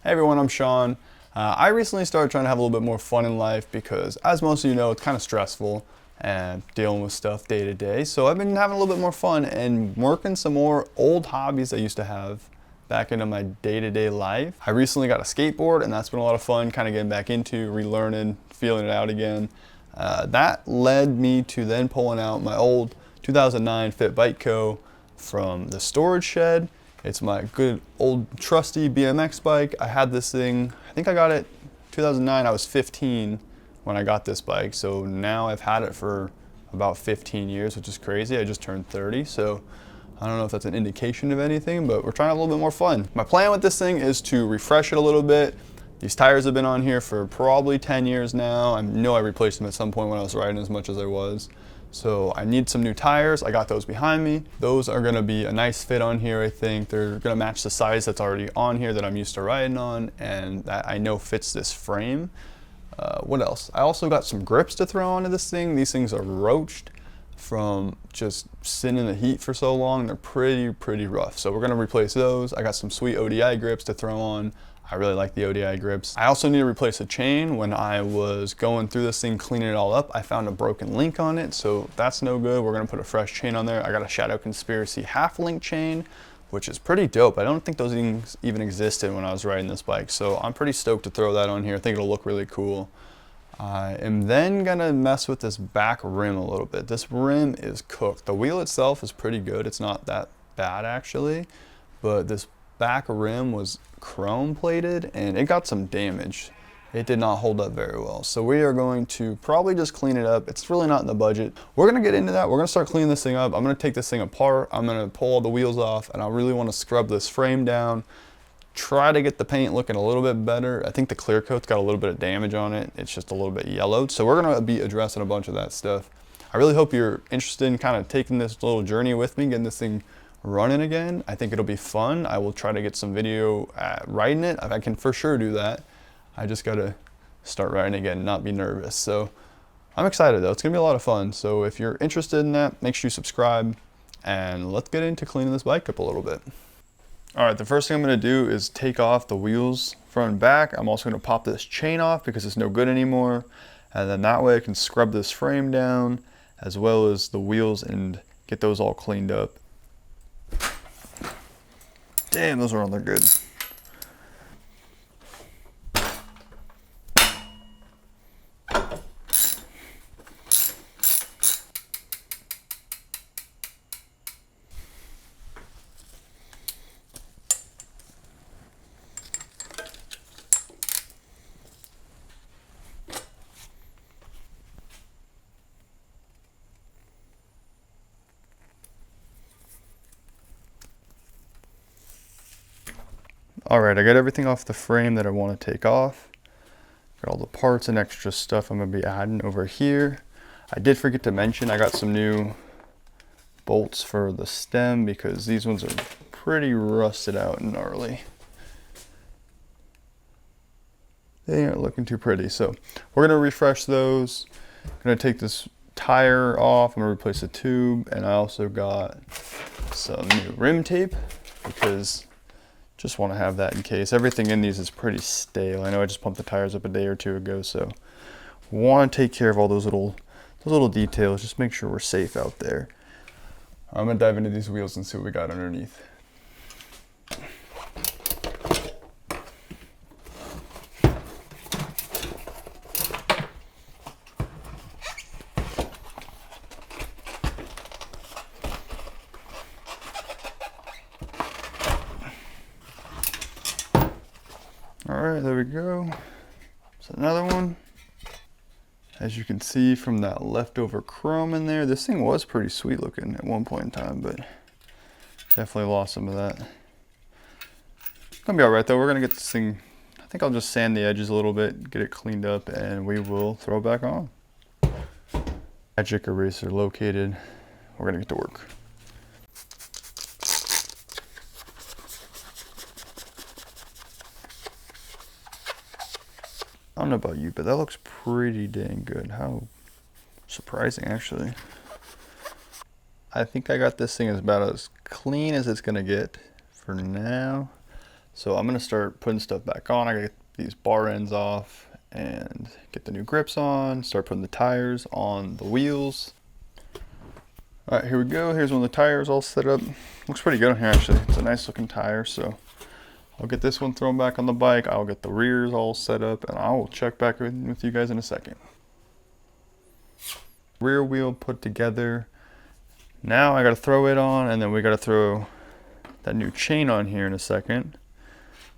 Hey everyone, I'm Sean. I recently started trying to have a little bit more fun in life because, as most of you know, it's kind of stressful and dealing with stuff day to day. So I've been having a little bit more fun and working some more old hobbies I used to have back into my day-to-day life. I recently got a skateboard and that's been a lot of fun, kind of getting back into, relearning, feeling it out again. That led me to then pulling out my old 2009 Fit Bike Co. from the storage shed. It's my good old trusty BMX bike. I had this thing, I think I got it 2009, I was 15 when I got this bike. So now I've had it for about 15 years, which is crazy. I just turned 30, so I don't know if that's an indication of anything, but we're trying to have a little bit more fun. My plan with this thing is to refresh it a little bit. These tires have been on here for probably 10 years now. I know I replaced them at some point when I was riding as much as I was. So I need some new tires. I got those behind me. Those are gonna be a nice fit on here, I think. They're gonna match the size that's already on here that I'm used to riding on and that I know fits this frame. What else? I also got some grips to throw onto this thing. These things are roached from just sitting in the heat for so long. They're pretty rough. So we're gonna replace those. I got some sweet ODI grips to throw on. I really like the ODI grips. I also need to replace a chain. When I was going through this thing, cleaning it all up, I found a broken link on it, so that's no good. We're gonna put a fresh chain on there. I got a Shadow Conspiracy half link chain, which is pretty dope. I don't think those things even existed when I was riding this bike, so I'm pretty stoked to throw that on here. I think it'll look really cool. I am then gonna mess with this back rim a little bit. This rim is cooked. The wheel itself is pretty good. It's not that bad actually, but this back rim was chrome plated and it got some damage. It did not hold up very well. So we are going to probably just clean it up. It's really not in the budget. We're gonna get into that. We're gonna start cleaning this thing up. I'm gonna take this thing apart. I'm gonna pull all the wheels off and I really wanna scrub this frame down. Try to get the paint looking a little bit better. I think the clear coat's got a little bit of damage on it. It's just a little bit yellowed. So we're gonna be addressing a bunch of that stuff. I really hope you're interested in kind of taking this little journey with me, getting this thing running again. I think it'll be fun. I will try to get some video riding it. I can for sure do that. I just gotta start riding again, not be nervous. So I'm excited though. It's gonna be a lot of fun. So if you're interested in that, make sure you subscribe and let's get into cleaning this bike up a little bit. All right, the first thing I'm gonna do is take off the wheels front and back. I'm also gonna pop this chain off because it's no good anymore. And then that way I can scrub this frame down as well as the wheels and get those all cleaned up. Damn, those are on there good. All right, I got everything off the frame that I want to take off. Got all the parts and extra stuff I'm gonna be adding over here. I did forget to mention I got some new bolts for the stem because these ones are pretty rusted out and gnarly. They aren't looking too pretty, so we're gonna refresh those. I'm gonna take this tire off, I'm gonna replace the tube, and I also got some new rim tape because just want to have that in case. Everything in these is pretty stale. I know I just pumped the tires up a day or two ago, so want to take care of all those little details. Just make sure we're safe out there. I'm gonna dive into these wheels and see what we got underneath. All right, there we go. There's another one. As you can see from that leftover chrome in there, this thing was pretty sweet looking at one point in time, but definitely lost some of that. It's gonna be all right though. We're gonna get this thing, I think I'll just sand the edges a little bit, get it cleaned up, and we will throw it back on. Magic eraser located. We're gonna get to work. I don't know about you, but that looks pretty dang good. How surprising, actually. I think I got this thing as about as clean as it's gonna get for now. So I'm gonna start putting stuff back on. I gotta get these bar ends off and get the new grips on, start putting the tires on the wheels. All right, here we go. Here's one of the tires all set up. Looks pretty good on here actually. It's a nice looking tire, so I'll get this one thrown back on the bike. I'll get the rears all set up and I will check back in with you guys in a second. Rear wheel put together. Now I gotta throw it on, and then we gotta throw that new chain on here in a second.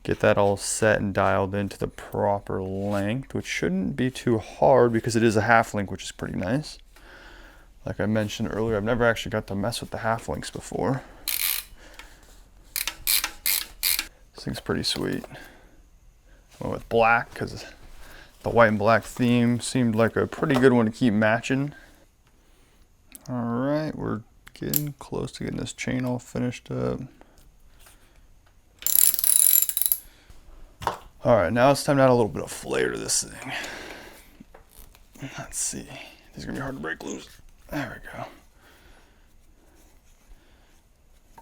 Get that all set and dialed into the proper length, which shouldn't be too hard because it is a half link, which is pretty nice. Like I mentioned earlier, I've never actually got to mess with the half links before. This thing's pretty sweet. Went with black because the white and black theme seemed like a pretty good one to keep matching. All right, we're getting close to getting this chain all finished up. All right, now it's time to add a little bit of flair to this thing. Let's see. These are gonna be hard to break loose. There we go.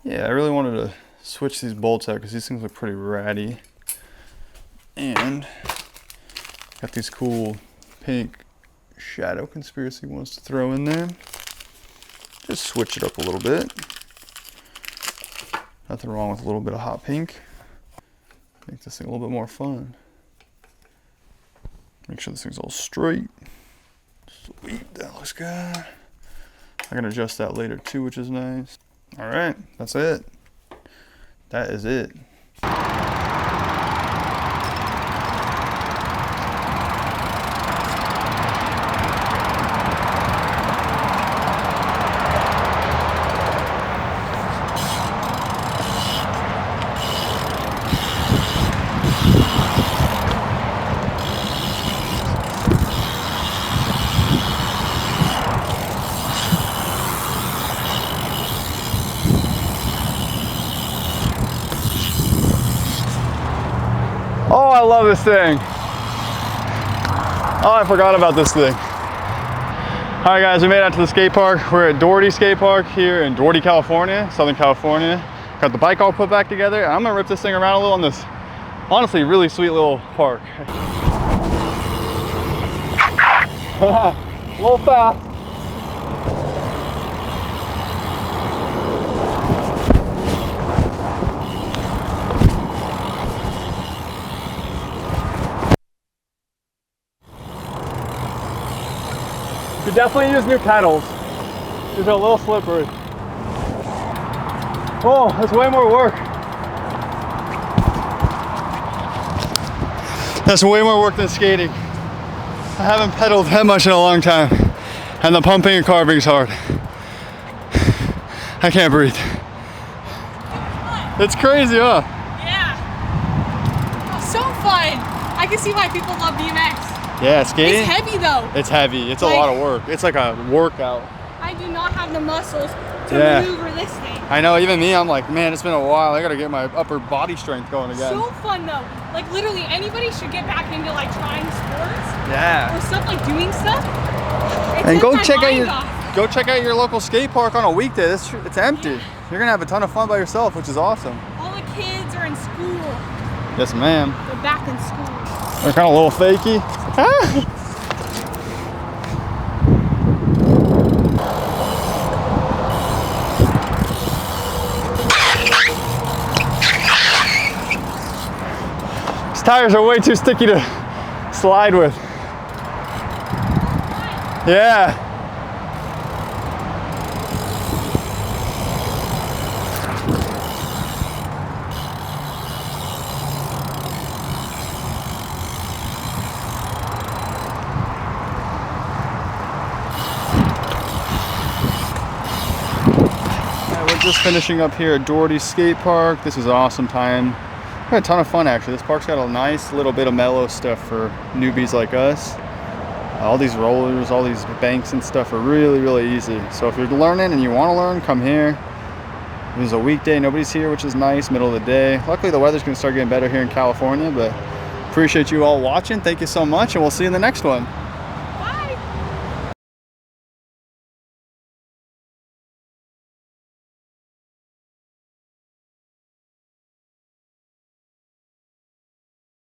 Yeah, I really wanted to switch these bolts out because these things look pretty ratty. And got these cool pink shadow conspiracy ones to throw in there. Just switch it up a little bit. Nothing wrong with a little bit of hot pink. Make this thing a little bit more fun. Make sure this thing's all straight. Sweet, that looks good. I can adjust that later too, which is nice. All right, that's it. That is it. Oh, I love this thing. Oh, I forgot about this thing. All right, guys, we made it out to the skate park. We're at Doherty Skate Park here in Doherty, California, Southern California. Got the bike all put back together. I'm gonna rip this thing around a little on this, honestly, really sweet little park. A little fast. You definitely use new pedals. These are a little slippery. Oh, that's way more work. That's way more work than skating. I haven't pedaled that much in a long time. And the pumping and carving is hard. I can't breathe. It's crazy, huh? Yeah. Oh, so fun. I can see why people love BMX. Yeah, skating? It's heavy though. It's heavy. It's like, a lot of work. It's like a workout. I do not have the muscles to maneuver this thing. I know, even me, I'm like, man, it's been a while. I gotta get my upper body strength going again. So fun though. Like literally anybody should get back into like trying sports. Yeah. Or stuff like doing stuff. And go check out your local skate park on a weekday. It's empty. You're gonna have a ton of fun by yourself, which is awesome. All the kids are in school. Yes, ma'am. They're back in school. They're kind of a little fakey. Ah! These tires are way too sticky to slide with. Yeah. Just finishing up here at Doherty Skate Park. This was an awesome time. We had a ton of fun actually. This park's got a nice little bit of mellow stuff for newbies like us. All these rollers, all these banks and stuff are really, really easy. So if you're learning and you want to learn, come here. It was a weekday, nobody's here, which is nice, middle of the day. Luckily the weather's gonna start getting better here in California, but appreciate you all watching. Thank you so much, and we'll see you in the next one.